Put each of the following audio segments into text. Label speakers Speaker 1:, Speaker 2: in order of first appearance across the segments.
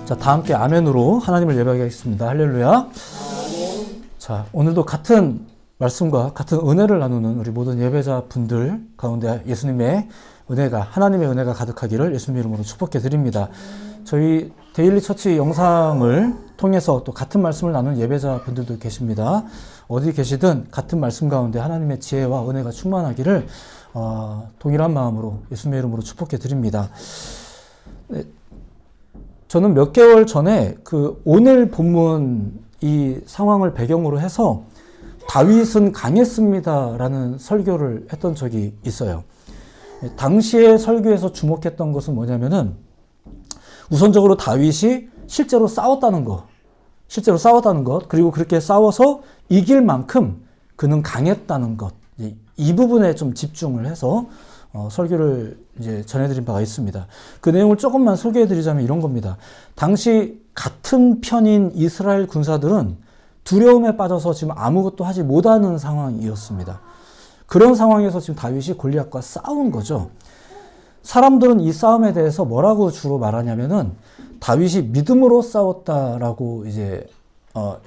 Speaker 1: 자, 다 함께 아멘으로 하나님을 예배하겠습니다. 할렐루야. 자, 오늘도 같은 말씀과 같은 은혜를 나누는 우리 모든 예배자 분들 가운데 예수님의 은혜가, 하나님의 은혜가 가득하기를 예수님 이름으로 축복해 드립니다. 저희 데일리 처치 영상을 통해서 또 같은 말씀을 나누는 예배자 분들도 계십니다. 어디 계시든 같은 말씀 가운데 하나님의 지혜와 은혜가 충만하기를 동일한 마음으로 예수님의 이름으로 축복해 드립니다. 저는 몇 개월 전에 오늘 본문 이 상황을 배경으로 해서 다윗은 강했습니다라는 설교를 했던 적이 있어요. 당시의 설교에서 주목했던 것은 뭐냐면은 우선적으로 다윗이 실제로 싸웠다는 것, 그리고 그렇게 싸워서 이길 만큼 그는 강했다는 것, 이 부분에 좀 집중을 해서 설교를 이제 전해드린 바가 있습니다. 그 내용을 조금만 소개해드리자면 이런 겁니다. 당시 같은 편인 이스라엘 군사들은 두려움에 빠져서 지금 아무것도 하지 못하는 상황이었습니다. 그런 상황에서 지금 다윗이 골리앗과 싸운 거죠. 사람들은 이 싸움에 대해서 뭐라고 주로 말하냐면은 다윗이 믿음으로 싸웠다라고 이제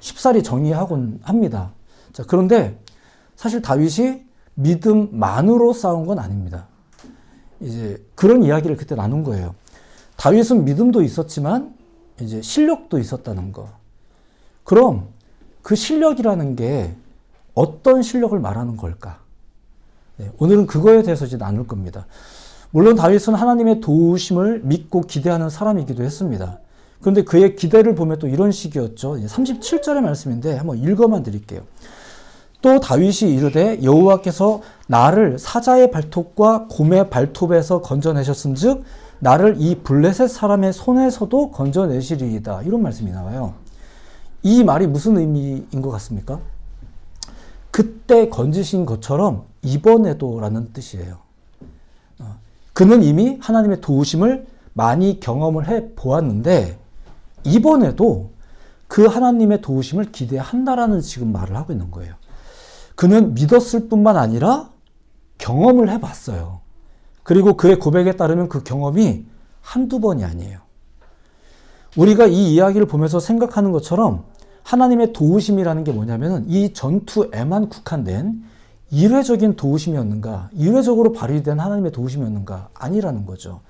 Speaker 1: 쉽사리 정의하곤 합니다. 자, 그런데 사실 다윗이 믿음만으로 싸운 건 아닙니다. 이제 그런 이야기를 그때 나눈 거예요. 다윗은 믿음도 있었지만 이제 실력도 있었다는 거. 그럼 그 실력이라는 게 어떤 실력을 말하는 걸까? 네, 오늘은 그거에 대해서 이제 나눌 겁니다. 물론 다윗은 하나님의 도우심을 믿고 기대하는 사람이기도 했습니다. 그런데 그의 기대를 보면 또 이런 식이었죠. 37절의 말씀인데 한번 읽어만 드릴게요. 또 다윗이 이르되 여호와께서 나를 사자의 발톱과 곰의 발톱에서 건져내셨은즉 나를 이 블레셋 사람의 손에서도 건져내시리이다. 이런 말씀이 나와요. 이 말이 무슨 의미인 것 같습니까? 그때 건지신 것처럼 이번에도 라는 뜻이에요. 그는 이미 하나님의 도우심을 많이 경험을 해 보았는데 이번에도 그 하나님의 도우심을 기대한다라는 지금 말을 하고 있는 거예요. 그는 믿었을 뿐만 아니라 경험을 해봤어요. 그리고 그의 고백에 따르면 그 경험이 한두 번이 아니에요. 우리가 이 이야기를 보면서 생각하는 것처럼 하나님의 도우심이라는 게 뭐냐면은 이 전투에만 국한된 일회적인 도우심이었는가, 일회적으로 발휘된 하나님의 도우심이었는가, 아니라는 거죠.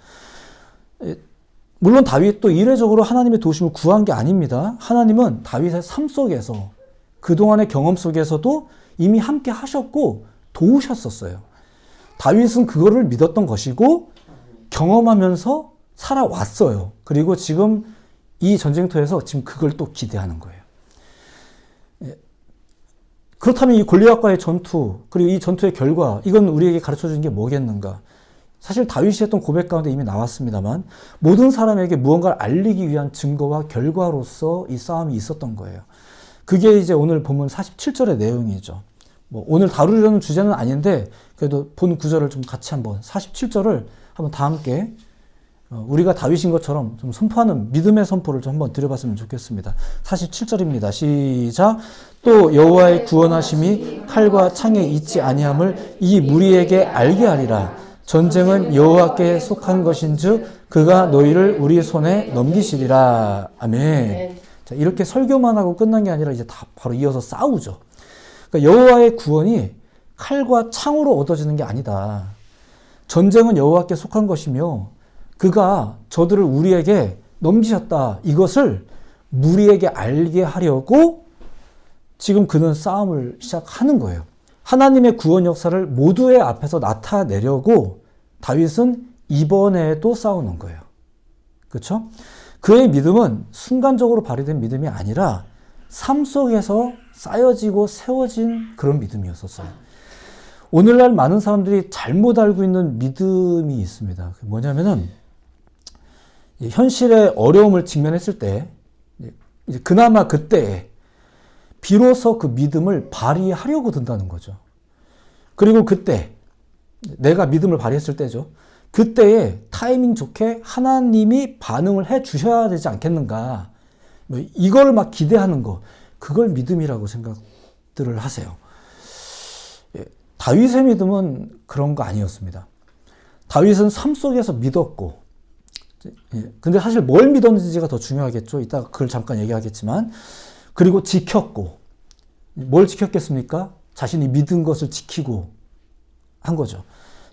Speaker 1: 물론 다윗도 일회적으로 하나님의 도우심을 구한 게 아닙니다. 하나님은 다윗의 삶 속에서, 그동안의 경험 속에서도 이미 함께 하셨고 도우셨었어요. 다윗은 그거를 믿었던 것이고 경험하면서 살아왔어요. 그리고 지금 이 전쟁터에서 지금 그걸 또 기대하는 거예요. 그렇다면 이 골리앗과의 전투, 그리고 이 전투의 결과, 이건 우리에게 가르쳐주는 게 뭐겠는가? 사실 다윗이 했던 고백 가운데 이미 나왔습니다만 모든 사람에게 무언가를 알리기 위한 증거와 결과로서 이 싸움이 있었던 거예요. 그게 이제 오늘 본문 47절의 내용이죠. 오늘 다루려는 주제는 아닌데 그래도 본 구절을 좀 같이 한번 47절을 한번 다 함께 우리가 다윗인 것처럼 좀 선포하는 믿음의 선포를 좀 한번 드려봤으면 좋겠습니다. 47절입니다. 시작. 또 여호와의 구원하심이 칼과 창에 있지 아니함을 이 무리에게 알게 하리라. 전쟁은 여호와께 속한 것인즉 그가 너희를 우리 손에 넘기시리라. 아멘. 자, 이렇게 설교만 하고 끝난 게 아니라 이제 다 바로 이어서 싸우죠. 그러니까 여호와의 구원이 칼과 창으로 얻어지는 게 아니다. 전쟁은 여호와께 속한 것이며 그가 저들을 우리에게 넘기셨다. 이것을 무리에게 알게 하려고 지금 그는 싸움을 시작하는 거예요. 하나님의 구원 역사를 모두의 앞에서 나타내려고 다윗은 이번에도 싸우는 거예요. 그렇죠? 그의 믿음은 순간적으로 발휘된 믿음이 아니라 삶 속에서 쌓여지고 세워진 그런 믿음이었었어요. 오늘날 많은 사람들이 잘못 알고 있는 믿음이 있습니다. 뭐냐면은 현실의 어려움을 직면했을 때 이제 그나마 그때에 비로소 그 믿음을 발휘하려고 든다는 거죠. 그리고 그때 내가 믿음을 발휘했을 때죠. 그때에 타이밍 좋게 하나님이 반응을 해 주셔야 되지 않겠는가. 이걸 막 기대하는 거. 그걸 믿음이라고 생각들을 하세요. 다윗의 믿음은 그런 거 아니었습니다. 다윗은 삶 속에서 믿었고 예. 근데 사실 뭘 믿었는지가 더 중요하겠죠. 이따가 그걸 잠깐 얘기하겠지만. 그리고 지켰고. 뭘 지켰겠습니까? 자신이 믿은 것을 지키고 한 거죠.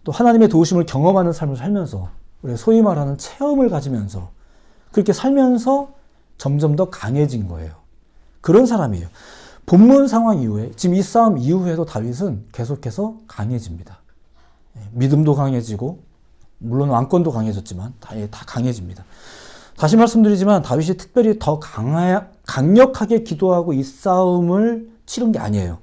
Speaker 1: 또 하나님의 도우심을 경험하는 삶을 살면서, 우리가 소위 말하는 체험을 가지면서, 그렇게 살면서 점점 더 강해진 거예요. 그런 사람이에요. 본문 상황 이후에, 지금 이 싸움 이후에도 다윗은 계속해서 강해집니다. 믿음도 강해지고, 물론 왕권도 강해졌지만 다 강해집니다. 다시 말씀드리지만 다윗이 특별히 더 강력하게 기도하고 이 싸움을 치른 게 아니에요.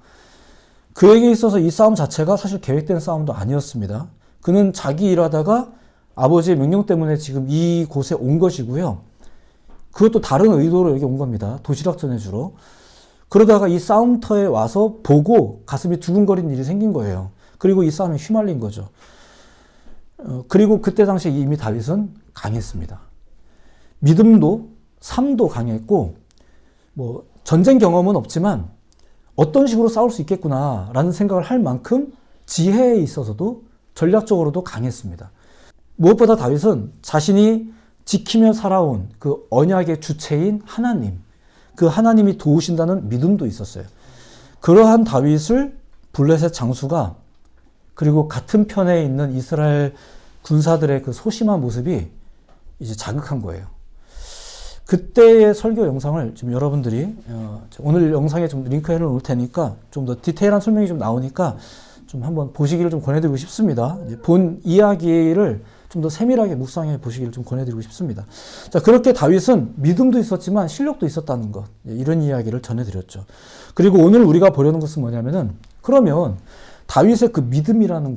Speaker 1: 그에게 있어서 이 싸움 자체가 사실 계획된 싸움도 아니었습니다. 그는 자기 일하다가 아버지의 명령 때문에 지금 이곳에 온 것이고요. 그것도 다른 의도로 여기 온 겁니다. 도시락 전해주러. 그러다가 이 싸움터에 와서 보고 가슴이 두근거리는 일이 생긴 거예요. 그리고 이 싸움에 휘말린 거죠. 그리고 그때 당시에 이미 다윗은 강했습니다. 믿음도 삶도 강했고, 뭐 전쟁 경험은 없지만 어떤 식으로 싸울 수 있겠구나라는 생각을 할 만큼 지혜에 있어서도 전략적으로도 강했습니다. 무엇보다 다윗은 자신이 지키며 살아온 그 언약의 주체인 하나님, 그 하나님이 도우신다는 믿음도 있었어요. 그러한 다윗을 블레셋 장수가, 그리고 같은 편에 있는 이스라엘 군사들의 그 소심한 모습이 이제 자극한 거예요. 그때의 설교 영상을 지금 여러분들이 오늘 영상에 좀 링크해 놓을 테니까 좀 더 디테일한 설명이 좀 나오니까 좀 한번 보시기를 좀 권해드리고 싶습니다. 본 이야기를 좀 더 세밀하게 묵상해 보시기를 좀 권해드리고 싶습니다. 자, 그렇게 다윗은 믿음도 있었지만 실력도 있었다는 것, 이런 이야기를 전해드렸죠. 그리고 오늘 우리가 보려는 것은 뭐냐면은, 그러면 다윗의 그 믿음이라는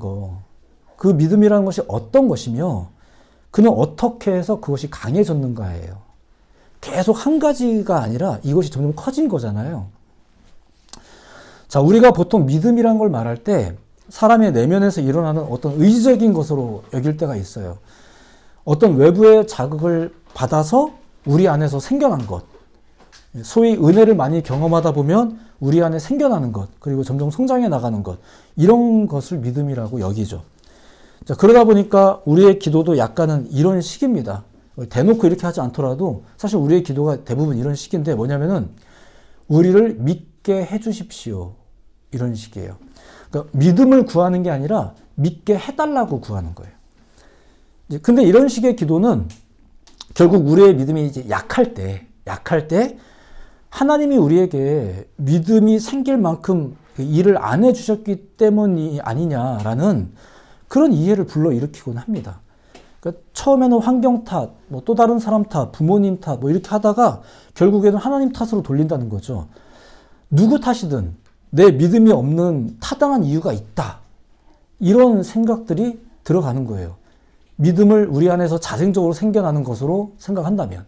Speaker 1: 것이 어떤 것이며 그는 어떻게 해서 그것이 강해졌는가예요. 계속 한 가지가 아니라 이것이 점점 커진 거잖아요. 자, 우리가 보통 믿음이라는 걸 말할 때 사람의 내면에서 일어나는 어떤 의지적인 것으로 여길 때가 있어요. 어떤 외부의 자극을 받아서 우리 안에서 생겨난 것, 소위 은혜를 많이 경험하다 보면 우리 안에 생겨나는 것, 그리고 점점 성장해 나가는 것, 이런 것을 믿음이라고 여기죠. 자, 그러다 보니까 우리의 기도도 약간은 이런 식입니다. 대놓고 이렇게 하지 않더라도 사실 우리의 기도가 대부분 이런 식인데, 뭐냐면은 우리를 믿게 해주십시오, 이런 식이에요. 그러니까 믿음을 구하는 게 아니라 믿게 해달라고 구하는 거예요. 근데 이런 식의 기도는 결국 우리의 믿음이 이제 약할 때 하나님이 우리에게 믿음이 생길 만큼 일을 안 해주셨기 때문이 아니냐라는 그런 이해를 불러일으키곤 합니다. 그러니까 처음에는 환경 탓, 뭐 또 다른 사람 탓, 부모님 탓, 뭐 이렇게 하다가 결국에는 하나님 탓으로 돌린다는 거죠. 누구 탓이든 내 믿음이 없는 타당한 이유가 있다, 이런 생각들이 들어가는 거예요. 믿음을 우리 안에서 자생적으로 생겨나는 것으로 생각한다면.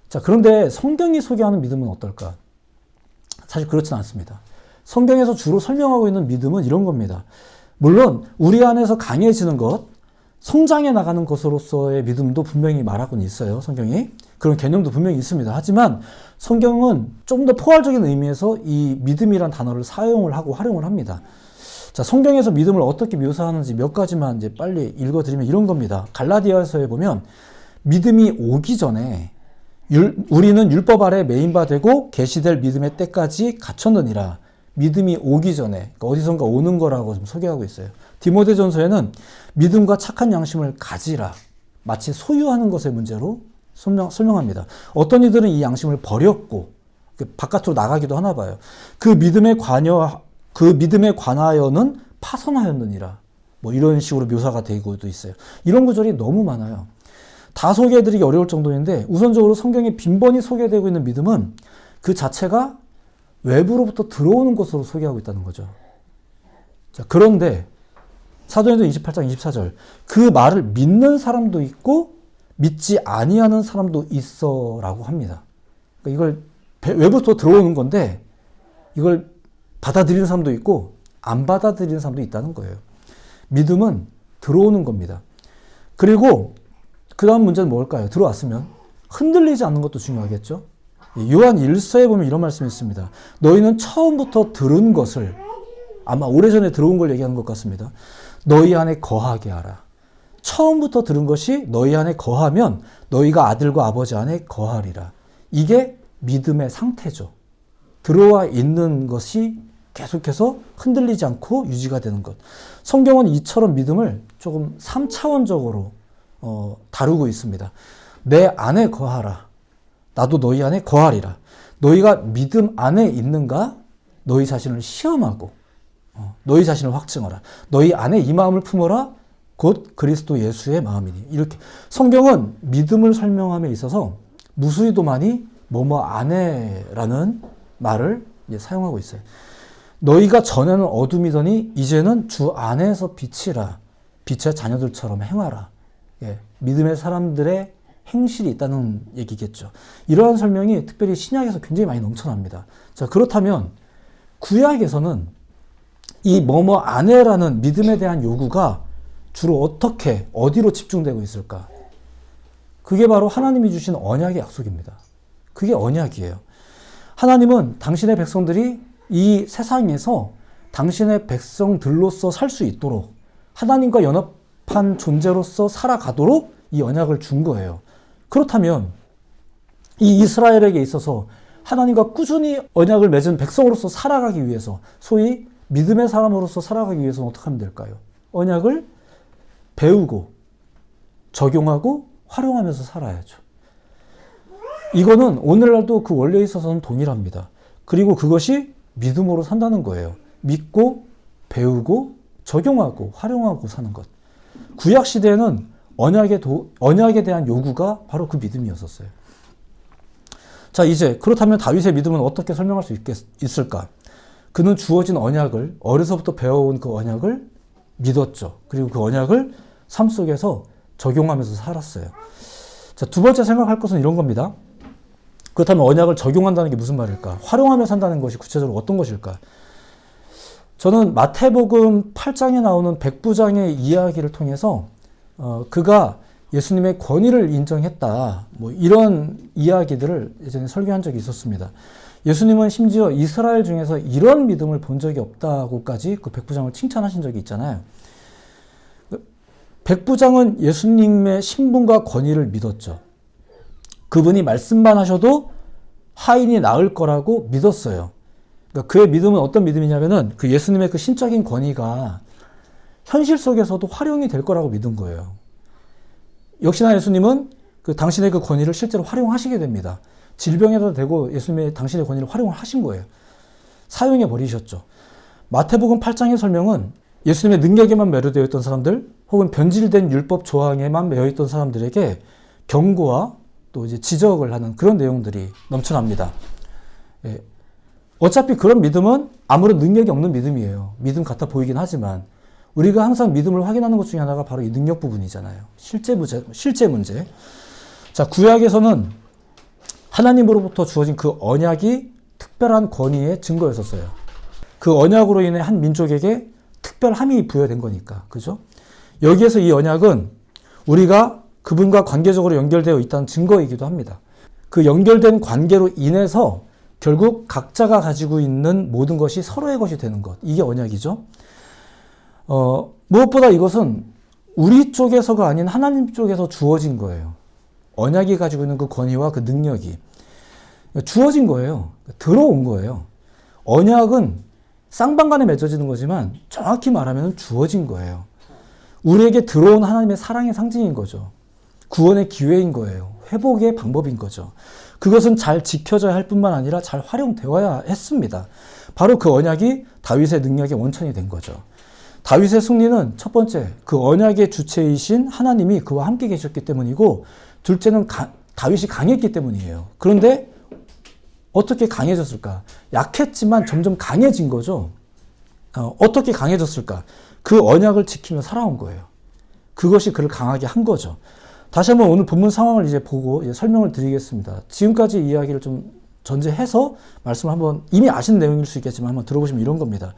Speaker 1: 자, 그런데 성경이 소개하는 믿음은 어떨까? 사실 그렇진 않습니다. 성경에서 주로 설명하고 있는 믿음은 이런 겁니다. 물론 우리 안에서 강해지는 것, 성장해 나가는 것으로서의 믿음도 분명히 말하고는 있어요. 성경이. 그런 개념도 분명히 있습니다. 하지만 성경은 좀 더 포괄적인 의미에서 이 믿음이란 단어를 사용을 하고 활용을 합니다. 자, 성경에서 믿음을 어떻게 묘사하는지 몇 가지만 이제 빨리 읽어드리면 이런 겁니다. 갈라디아서에 보면 믿음이 오기 전에 우리는 율법 아래 매인바 되고 계시될 믿음의 때까지 갖췄느니라. 믿음이 오기 전에, 그러니까 어디선가 오는 거라고 좀 소개하고 있어요. 디모데전서에는 믿음과 착한 양심을 가지라, 마치 소유하는 것의 문제로 설명합니다. 어떤 이들은 이 양심을 버렸고 바깥으로 나가기도 하나 봐요. 그 믿음에 관하여는 파선하였느니라, 뭐 이런 식으로 묘사가 되고도 있어요. 이런 구절이 너무 많아요. 다 소개해드리기 어려울 정도인데, 우선적으로 성경에 빈번히 소개되고 있는 믿음은 그 자체가 외부로부터 들어오는 것으로 소개하고 있다는 거죠. 자, 그런데 사도행전 28장 24절, 그 말을 믿는 사람도 있고 믿지 아니하는 사람도 있어라고 합니다. 그러니까 이걸 외부부터 들어오는 건데 이걸 받아들이는 사람도 있고 안 받아들이는 사람도 있다는 거예요. 믿음은 들어오는 겁니다. 그리고 그 다음 문제는 뭘까요? 들어왔으면 흔들리지 않는 것도 중요하겠죠. 요한 1서에 보면 이런 말씀이 있습니다. 너희는 처음부터 들은 것을, 아마 오래전에 들어온 걸 얘기하는 것 같습니다. 너희 안에 거하게 하라. 처음부터 들은 것이 너희 안에 거하면 너희가 아들과 아버지 안에 거하리라. 이게 믿음의 상태죠. 들어와 있는 것이 계속해서 흔들리지 않고 유지가 되는 것. 성경은 이처럼 믿음을 조금 3차원적으로 다루고 있습니다. 내 안에 거하라. 나도 너희 안에 거하리라. 너희가 믿음 안에 있는가? 너희 자신을 시험하고 너희 자신을 확증하라. 너희 안에 이 마음을 품어라. 곧 그리스도 예수의 마음이니. 이렇게 성경은 믿음을 설명함에 있어서 무수히도 많이 뭐뭐 안에라는 말을 사용하고 있어요. 너희가 전에는 어둠이더니 이제는 주 안에서 빛이라. 빛의 자녀들처럼 행하라. 예, 믿음의 사람들의 행실이 있다는 얘기겠죠. 이러한 설명이 특별히 신약에서 굉장히 많이 넘쳐납니다. 자, 그렇다면 구약에서는 이 뭐뭐 안에라는 믿음에 대한 요구가 주로 어떻게, 어디로 집중되고 있을까? 그게 바로 하나님이 주신 언약의 약속입니다. 그게 언약이에요. 하나님은 당신의 백성들이 이 세상에서 당신의 백성들로서 살 수 있도록 하나님과 연합한 존재로서 살아가도록 이 언약을 준 거예요. 그렇다면 이 이스라엘에게 있어서 하나님과 꾸준히 언약을 맺은 백성으로서 살아가기 위해서, 소위 믿음의 사람으로서 살아가기 위해서는 어떻게 하면 될까요? 언약을 배우고 적용하고 활용하면서 살아야죠. 이거는 오늘날도 그 원리에 있어서는 동일합니다. 그리고 그것이 믿음으로 산다는 거예요. 믿고 배우고 적용하고 활용하고 사는 것. 구약 시대에는 언약에 대한 요구가 바로 그 믿음이었었어요. 자, 이제 그렇다면 다윗의 믿음은 어떻게 설명할 수 있을까? 그는 주어진 언약을, 어려서부터 배워온 그 언약을 믿었죠. 그리고 그 언약을 삶 속에서 적용하면서 살았어요. 자, 두 번째 생각할 것은 이런 겁니다. 그렇다면 언약을 적용한다는 게 무슨 말일까? 활용하며 산다는 것이 구체적으로 어떤 것일까? 저는 마태복음 8장에 나오는 백부장의 이야기를 통해서 그가 예수님의 권위를 인정했다. 뭐 이런 이야기들을 예전에 설교한 적이 있었습니다. 예수님은 심지어 이스라엘 중에서 이런 믿음을 본 적이 없다고까지 그 백부장을 칭찬하신 적이 있잖아요. 백부장은 예수님의 신분과 권위를 믿었죠. 그분이 말씀만 하셔도 하인이 나을 거라고 믿었어요. 그러니까 그의 믿음은 어떤 믿음이냐면은 그 예수님의 그 신적인 권위가 현실 속에서도 활용이 될 거라고 믿은 거예요. 역시나 예수님은 당신의 그 권위를 실제로 활용하시게 됩니다. 질병에도 대고 예수님의 당신의 권위를 활용을 하신 거예요. 사용해 버리셨죠. 마태복음 8장의 설명은 예수님의 능력에만 매료되어 있던 사람들, 혹은 변질된 율법 조항에만 매여 있던 사람들에게 경고와 또 이제 지적을 하는 그런 내용들이 넘쳐납니다. 예. 어차피 그런 믿음은 아무런 능력이 없는 믿음이에요. 믿음 같아 보이긴 하지만 우리가 항상 믿음을 확인하는 것 중에 하나가 바로 이 능력 부분이잖아요. 실제 문제. 자, 구약에서는 하나님으로부터 주어진 그 언약이 특별한 권위의 증거였었어요. 그 언약으로 인해 한 민족에게 특별함이 부여된 거니까. 그죠? 여기에서 이 언약은 우리가 그분과 관계적으로 연결되어 있다는 증거이기도 합니다. 그 연결된 관계로 인해서 결국 각자가 가지고 있는 모든 것이 서로의 것이 되는 것. 이게 언약이죠. 무엇보다 이것은 우리 쪽에서가 아닌 하나님 쪽에서 주어진 거예요. 언약이 가지고 있는 그 권위와 그 능력이 주어진 거예요. 들어온 거예요. 언약은 쌍방간에 맺어지는 거지만 정확히 말하면 주어진 거예요. 우리에게 들어온 하나님의 사랑의 상징인 거죠. 구원의 기회인 거예요. 회복의 방법인 거죠. 그것은 잘 지켜져야 할 뿐만 아니라 잘 활용되어야 했습니다. 바로 그 언약이 다윗의 능력의 원천이 된 거죠. 다윗의 승리는 첫 번째, 그 언약의 주체이신 하나님이 그와 함께 계셨기 때문이고, 둘째는 다윗이 강했기 때문이에요. 그런데 어떻게 강해졌을까? 약했지만 점점 강해진 거죠. 어떻게 강해졌을까? 그 언약을 지키며 살아온 거예요. 그것이 그를 강하게 한 거죠. 다시 한번 오늘 본문 상황을 이제 보고 이제 설명을 드리겠습니다. 지금까지 이야기를 좀 전제해서 말씀을 한번 이미 아시는 내용일 수 있겠지만 한번 들어보시면 이런 겁니다.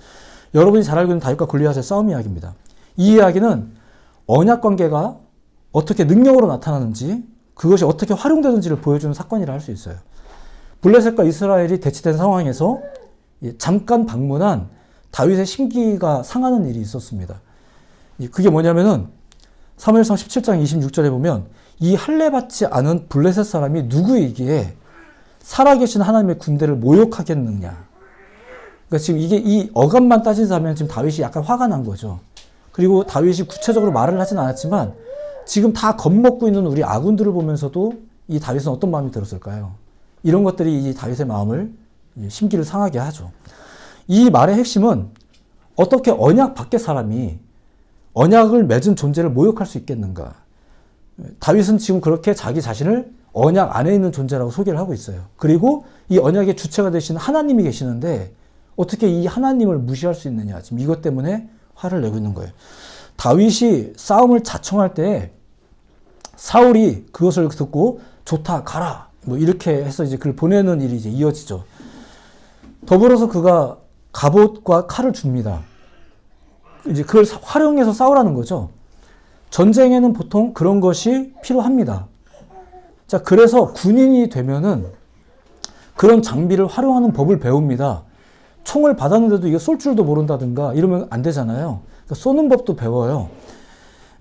Speaker 1: 여러분이 잘 알고 있는 다윗과 골리앗의 싸움 이야기입니다. 이 이야기는 언약 관계가 어떻게 능력으로 나타나는지, 그것이 어떻게 활용되는지를 보여주는 사건이라 할 수 있어요. 블레셋과 이스라엘이 대치된 상황에서 잠깐 방문한 다윗의 심기가 상하는 일이 있었습니다. 그게 뭐냐면은 사무엘상 17장 26절에 보면 이 할례받지 않은 블레셋 사람이 누구이기에 살아계신 하나님의 군대를 모욕하겠느냐. 그러니까 지금 이게 이 어감만 따지자면 지금 다윗이 약간 화가 난 거죠. 그리고 다윗이 구체적으로 말을 하진 않았지만 지금 다 겁먹고 있는 우리 아군들을 보면서도 이 다윗은 어떤 마음이 들었을까요? 이런 것들이 이 다윗의 마음을 심기를 상하게 하죠. 이 말의 핵심은 어떻게 언약 밖의 사람이 언약을 맺은 존재를 모욕할 수 있겠는가? 다윗은 지금 그렇게 자기 자신을 언약 안에 있는 존재라고 소개를 하고 있어요. 그리고 이 언약의 주체가 되신 하나님이 계시는데 어떻게 이 하나님을 무시할 수 있느냐. 지금 이것 때문에 화를 내고 있는 거예요. 다윗이 싸움을 자청할 때 사울이 그것을 듣고 좋다, 가라. 뭐 이렇게 해서 이제 그를 보내는 일이 이제 이어지죠. 더불어서 그가 갑옷과 칼을 줍니다. 이제 그걸 활용해서 싸우라는 거죠. 전쟁에는 보통 그런 것이 필요합니다. 자, 그래서 군인이 되면은 그런 장비를 활용하는 법을 배웁니다. 총을 받았는데도 이게 쏠 줄도 모른다든가 이러면 안 되잖아요. 그러니까 쏘는 법도 배워요.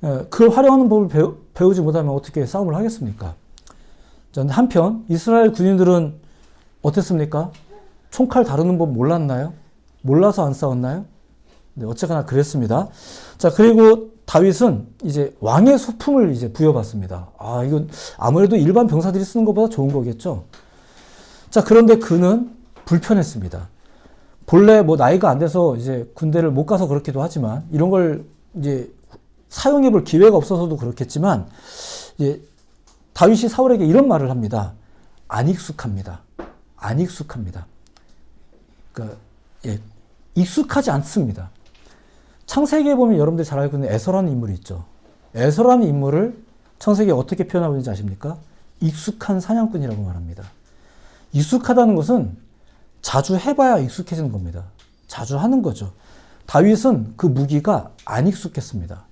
Speaker 1: 그걸 활용하는 법을 배우지 못하면 어떻게 싸움을 하겠습니까? 한편 이스라엘 군인들은 어땠습니까? 총칼 다루는 법 몰랐나요? 몰라서 안 싸웠나요? 네, 어쨌거나 그랬습니다. 자, 그리고 다윗은 이제 왕의 소품을 이제 부여받습니다. 아, 이건 아무래도 일반 병사들이 쓰는 것보다 좋은 거겠죠. 자, 그런데 그는 불편했습니다. 본래 뭐 나이가 안 돼서 이제 군대를 못 가서 그렇기도 하지만 이런 걸 이제 사용해 볼 기회가 없어서도 그렇겠지만 이제 다윗이 사울에게 이런 말을 합니다. 안 익숙합니다. 안 익숙합니다. 그러니까 예, 익숙하지 않습니다. 창세기에 보면 여러분들이 잘 알고 있는 에서라는 인물이 있죠. 에서라는 인물을 창세기에 어떻게 표현하고 있는지 아십니까? 익숙한 사냥꾼이라고 말합니다. 익숙하다는 것은 자주 해봐야 익숙해지는 겁니다. 자주 하는 거죠. 다윗은 그 무기가 안 익숙했습니다.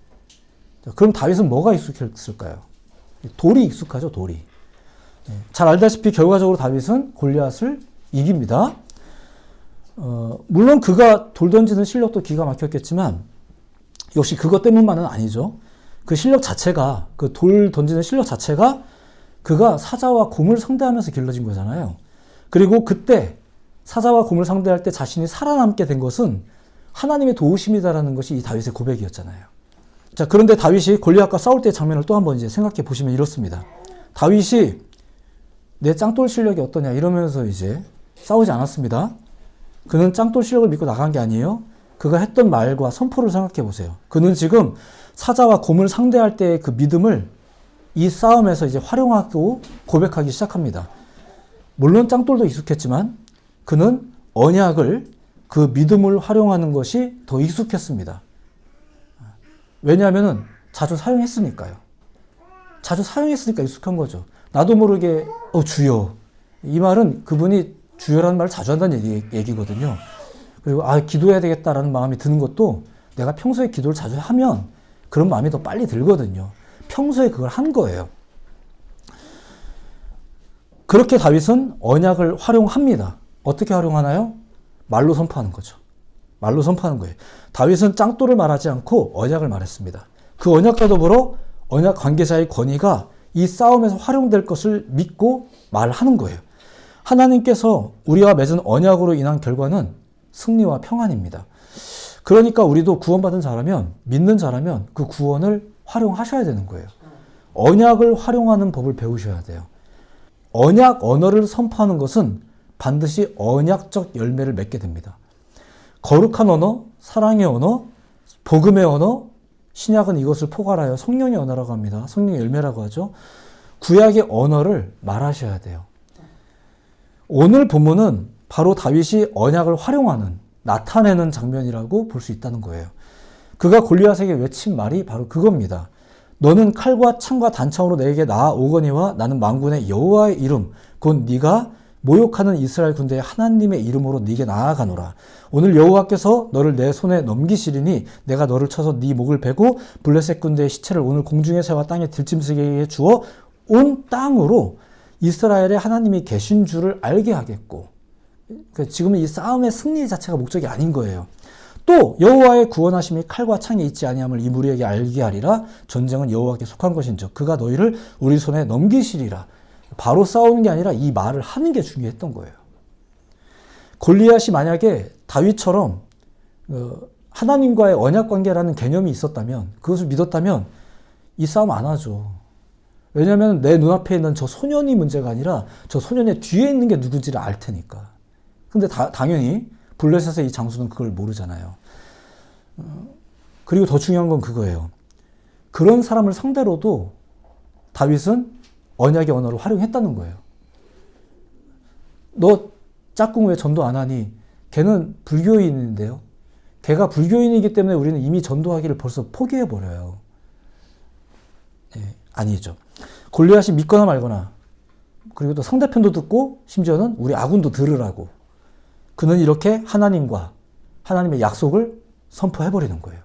Speaker 1: 그럼 다윗은 뭐가 익숙했을까요? 돌이 익숙하죠, 돌이. 잘 알다시피 결과적으로 다윗은 골리앗을 이깁니다. 물론 그가 돌 던지는 실력도 기가 막혔겠지만 역시 그것 때문만은 아니죠. 그 실력 자체가, 그 돌 던지는 실력 자체가 그가 사자와 곰을 상대하면서 길러진 거잖아요. 그리고 그때 사자와 곰을 상대할 때 자신이 살아남게 된 것은 하나님의 도우심이다라는 것이 이 다윗의 고백이었잖아요. 자, 그런데 다윗이 골리앗과 싸울 때의 장면을 또 한번 이제 생각해 보시면 이렇습니다. 다윗이 내 짱돌 실력이 어떠냐 이러면서 이제 싸우지 않았습니다. 그는 짱돌 실력을 믿고 나간 게 아니에요. 그가 했던 말과 선포를 생각해 보세요. 그는 지금 사자와 곰을 상대할 때의 그 믿음을 이 싸움에서 이제 활용하고 고백하기 시작합니다. 물론 짱돌도 익숙했지만 그는 언약을, 그 믿음을 활용하는 것이 더 익숙했습니다. 왜냐하면 자주 사용했으니까요. 자주 사용했으니까 익숙한 거죠. 나도 모르게 주여. 이 말은 그분이 주여라는 말을 자주 한다는 얘기거든요. 그리고 기도해야 되겠다라는 마음이 드는 것도 내가 평소에 기도를 자주 하면 그런 마음이 더 빨리 들거든요. 평소에 그걸 한 거예요. 그렇게 다윗은 언약을 활용합니다. 어떻게 활용하나요? 말로 선포하는 거죠. 말로 선포하는 거예요. 다윗은 짱돌을 말하지 않고 언약을 말했습니다. 그 언약과 더불어 언약 관계자의 권위가 이 싸움에서 활용될 것을 믿고 말하는 거예요. 하나님께서 우리와 맺은 언약으로 인한 결과는 승리와 평안입니다. 그러니까 우리도 구원받은 자라면, 믿는 자라면 그 구원을 활용하셔야 되는 거예요. 언약을 활용하는 법을 배우셔야 돼요. 언약 언어를 선포하는 것은 반드시 언약적 열매를 맺게 됩니다. 거룩한 언어, 사랑의 언어, 복음의 언어, 신약은 이것을 포괄하여 성령의 언어라고 합니다. 성령의 열매라고 하죠. 구약의 언어를 말하셔야 돼요. 오늘 본문은 바로 다윗이 언약을 활용하는, 나타내는 장면이라고 볼 수 있다는 거예요. 그가 골리앗에게 외친 말이 바로 그겁니다. 너는 칼과 창과 단창으로 내게 나아오거니와 나는 만군의 여호와의 이름, 곧 네가 모욕하는 이스라엘 군대의 하나님의 이름으로 네게 나아가노라. 오늘 여호와께서 너를 내 손에 넘기시리니 내가 너를 쳐서 네 목을 베고 블레셋 군대의 시체를 오늘 공중의 새와 땅의 들짐승에게 주어 온 땅으로 이스라엘의 하나님이 계신 줄을 알게 하겠고. 그러니까 지금은 이 싸움의 승리 자체가 목적이 아닌 거예요. 또 여호와의 구원하심이 칼과 창에 있지 아니함을 이 무리에게 알게 하리라. 전쟁은 여호와께 속한 것인즉 그가 너희를 우리 손에 넘기시리라. 바로 싸우는 게 아니라 이 말을 하는 게 중요했던 거예요. 골리앗이 만약에 다윗처럼 하나님과의 언약 관계라는 개념이 있었다면, 그것을 믿었다면 이 싸움 안 하죠. 왜냐하면 내 눈앞에 있는 저 소년이 문제가 아니라 저 소년의 뒤에 있는 게 누군지를 알 테니까. 근데 당연히 블레셋의 이 장수는 그걸 모르잖아요. 그리고 더 중요한 건 그거예요. 그런 사람을 상대로도 다윗은 언약의 언어를 활용했다는 거예요. 너 짝꿍 왜 전도 안 하니? 걔는 불교인인데요. 걔가 불교인이기 때문에 우리는 이미 전도하기를 벌써 포기해버려요. 아니죠. 골리앗이 믿거나 말거나, 그리고 또 상대편도 듣고 심지어는 우리 아군도 들으라고, 그는 이렇게 하나님과 하나님의 약속을 선포해버리는 거예요.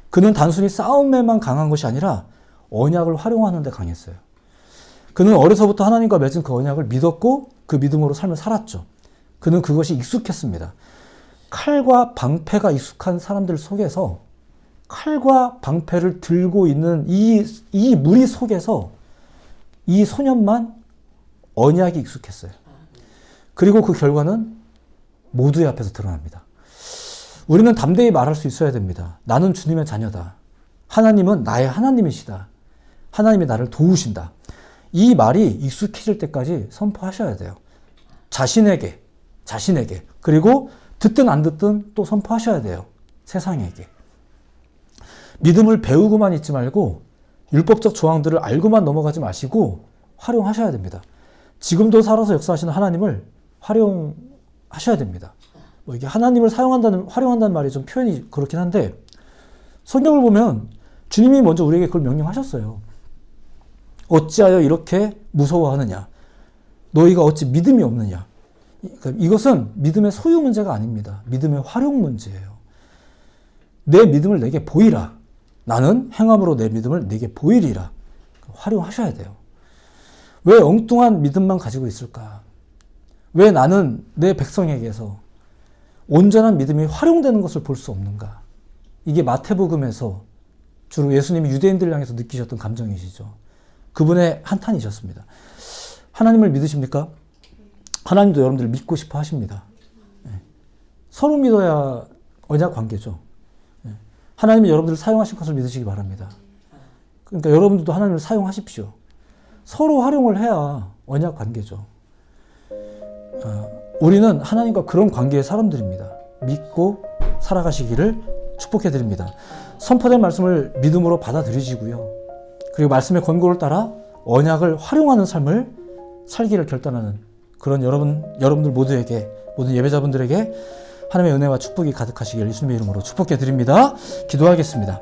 Speaker 1: 그는 단순히 싸움에만 강한 것이 아니라 언약을 활용하는 데 강했어요. 그는 어려서부터 하나님과 맺은 그 언약을 믿었고 그 믿음으로 삶을 살았죠. 그는 그것이 익숙했습니다. 칼과 방패가 익숙한 사람들 속에서, 칼과 방패를 들고 있는 이 무리 속에서 이 소년만 언약이 익숙했어요. 그리고 그 결과는 모두의 앞에서 드러납니다. 우리는 담대히 말할 수 있어야 됩니다. 나는 주님의 자녀다. 하나님은 나의 하나님이시다. 하나님이 나를 도우신다. 이 말이 익숙해질 때까지 선포하셔야 돼요. 자신에게. 그리고 듣든 안 듣든 또 선포하셔야 돼요. 세상에게. 믿음을 배우고만 있지 말고 율법적 조항들을 알고만 넘어가지 마시고 활용하셔야 됩니다. 지금도 살아서 역사하시는 하나님을 활용하셔야 됩니다. 이게 하나님을 활용한다는 말이 좀 표현이 그렇긴 한데, 성경을 보면 주님이 먼저 우리에게 그걸 명령하셨어요. 어찌하여 이렇게 무서워하느냐? 너희가 어찌 믿음이 없느냐? 이것은 믿음의 소유 문제가 아닙니다. 믿음의 활용 문제예요. 내 믿음을 내게 보이라. 나는 행함으로 내 믿음을 내게 보이리라. 활용하셔야 돼요. 왜 엉뚱한 믿음만 가지고 있을까? 왜 나는 내 백성에게서 온전한 믿음이 활용되는 것을 볼 수 없는가? 이게 마태복음에서 주로 예수님이 유대인들을 향해서 느끼셨던 감정이시죠. 그분의 한탄이셨습니다. 하나님을 믿으십니까? 하나님도 여러분들을 믿고 싶어 하십니다. 서로 믿어야 언약 관계죠. 하나님이 여러분들을 사용하실 것을 믿으시기 바랍니다. 그러니까 여러분들도 하나님을 사용하십시오. 서로 활용을 해야 언약 관계죠. 우리는 하나님과 그런 관계의 사람들입니다. 믿고 살아가시기를 축복해드립니다. 선포된 말씀을 믿음으로 받아들이시고요. 그리고 말씀의 권고를 따라 언약을 활용하는 삶을 살기를 결단하는 그런 여러분들 모두에게, 모든 예배자분들에게 하나님의 은혜와 축복이 가득하시길 예수님의 이름으로 축복해드립니다. 기도하겠습니다.